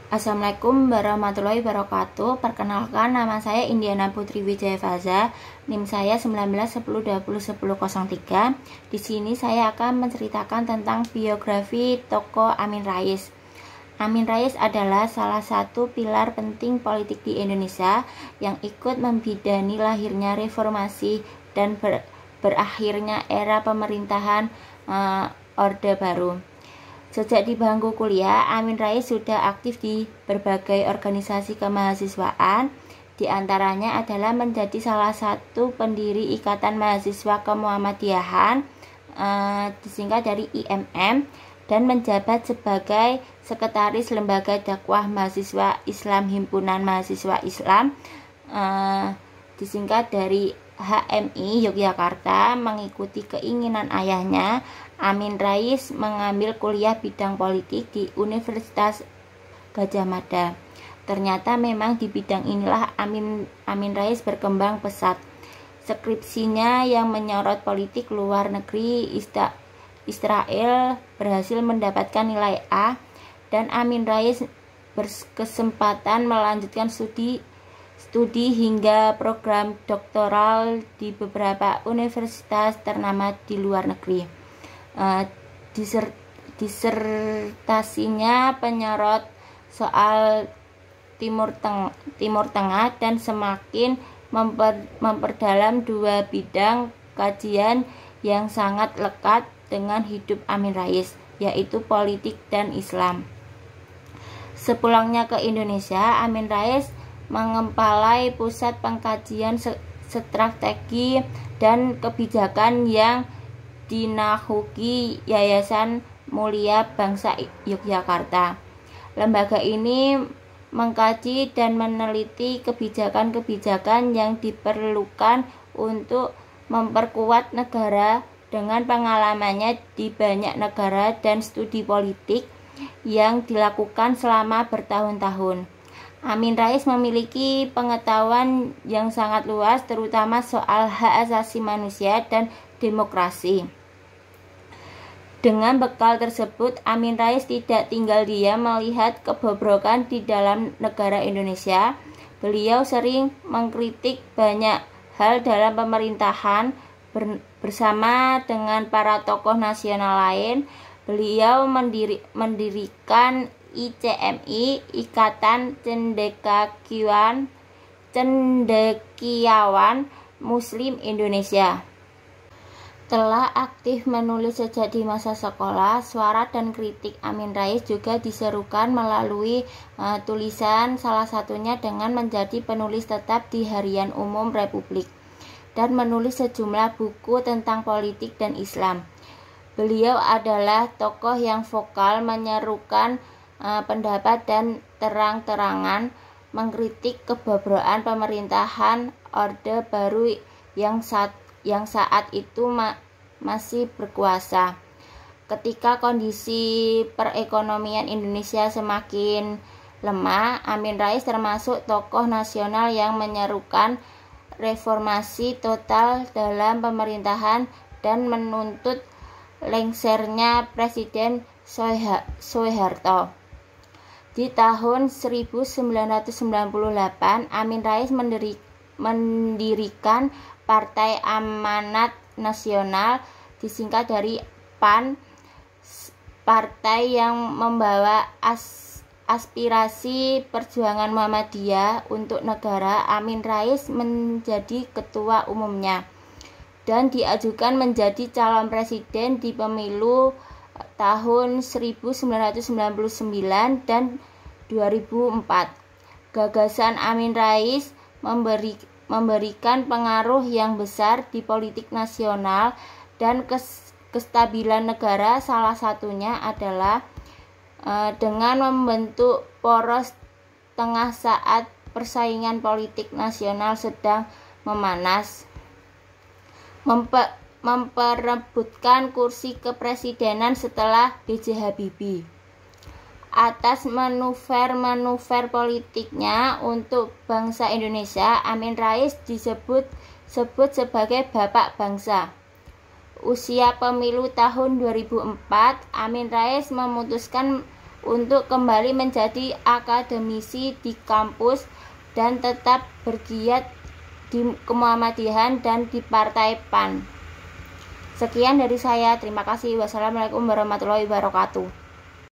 Assalamualaikum warahmatullahi wabarakatuh. Perkenalkan, nama saya Indiana Putri Wijaya Faza. NIM saya 1910201003. Di sini saya akan menceritakan tentang biografi tokoh Amin Rais. Amin Rais adalah salah satu pilar penting politik di Indonesia yang ikut membidani lahirnya reformasi dan berakhirnya era pemerintahan Orde Baru. Sejak di bangku kuliah, Amin Rais sudah aktif di berbagai organisasi kemahasiswaan. Di antaranya adalah menjadi salah satu pendiri Ikatan Mahasiswa Kemuhammadiyahan, disingkat dari IMM, dan menjabat sebagai Sekretaris Lembaga Dakwah Mahasiswa Islam Himpunan Mahasiswa Islam, disingkat dari HMI Yogyakarta. Mengikuti keinginan ayahnya, Amin Rais mengambil kuliah bidang politik di Universitas Gadjah Mada. Ternyata memang di bidang inilah Amin Rais berkembang pesat. Skripsinya yang menyorot politik luar negeri Israel berhasil mendapatkan nilai A, dan Amin Rais berkesempatan melanjutkan studi hingga program doktoral di beberapa universitas ternama di luar negeri. Disertasinya penyorot soal Timur Tengah dan semakin memperdalam dua bidang kajian yang sangat lekat dengan hidup Amin Rais, yaitu politik dan Islam. Sepulangnya ke Indonesia, Amin Rais mengempalai pusat pengkajian strategi dan kebijakan yang dinaungi Yayasan Mulia Bangsa Yogyakarta. Lembaga ini mengkaji dan meneliti kebijakan-kebijakan yang diperlukan untuk memperkuat negara dengan pengalamannya di banyak negara dan studi politik yang dilakukan selama bertahun-tahun. Amin Rais memiliki pengetahuan yang sangat luas, terutama soal hak asasi manusia dan demokrasi. Dengan bekal tersebut, Amin Rais tidak tinggal diam melihat kebobrokan di dalam negara Indonesia. Beliau sering mengkritik banyak hal dalam pemerintahan. Bersama dengan para tokoh nasional lain, beliau mendirikan ICMI, Ikatan Cendekiawan Muslim Indonesia. Telah aktif menulis sejak di masa sekolah. Suara dan kritik Amin Rais juga diserukan melalui tulisan, salah satunya dengan menjadi penulis tetap di Harian Umum Republik dan menulis sejumlah buku tentang politik dan Islam. Beliau adalah tokoh yang vokal, menyerukan pendapat dan terang-terangan mengkritik kebobrokan pemerintahan Orde Baru yang saat itu masih berkuasa. Ketika kondisi perekonomian Indonesia semakin lemah, Amin Rais termasuk tokoh nasional yang menyerukan reformasi total dalam pemerintahan dan menuntut lengsernya Presiden Soeharto. Di tahun 1998, Amin Rais mendirikan Partai Amanat Nasional, disingkat dari PAN, partai yang membawa aspirasi perjuangan Muhammadiyah untuk negara. Amin Rais menjadi ketua umumnya dan diajukan menjadi calon presiden di pemilu tahun 1999 dan 2004. Gagasan Amin Rais memberikan pengaruh yang besar di politik nasional dan kestabilan negara. Salah satunya adalah dengan membentuk poros tengah saat persaingan politik nasional sedang memanas, memperebutkan kursi kepresidenan setelah B.J. Habibie. Atas manuver politiknya untuk bangsa Indonesia, Amin Rais disebut sebagai Bapak Bangsa. Usia pemilu tahun 2004, Amin Rais memutuskan untuk kembali menjadi akademisi di kampus dan tetap bergiat di kemuhammadiyahan dan di Partai PAN. Sekian dari saya, terima kasih. Wassalamualaikum warahmatullahi wabarakatuh.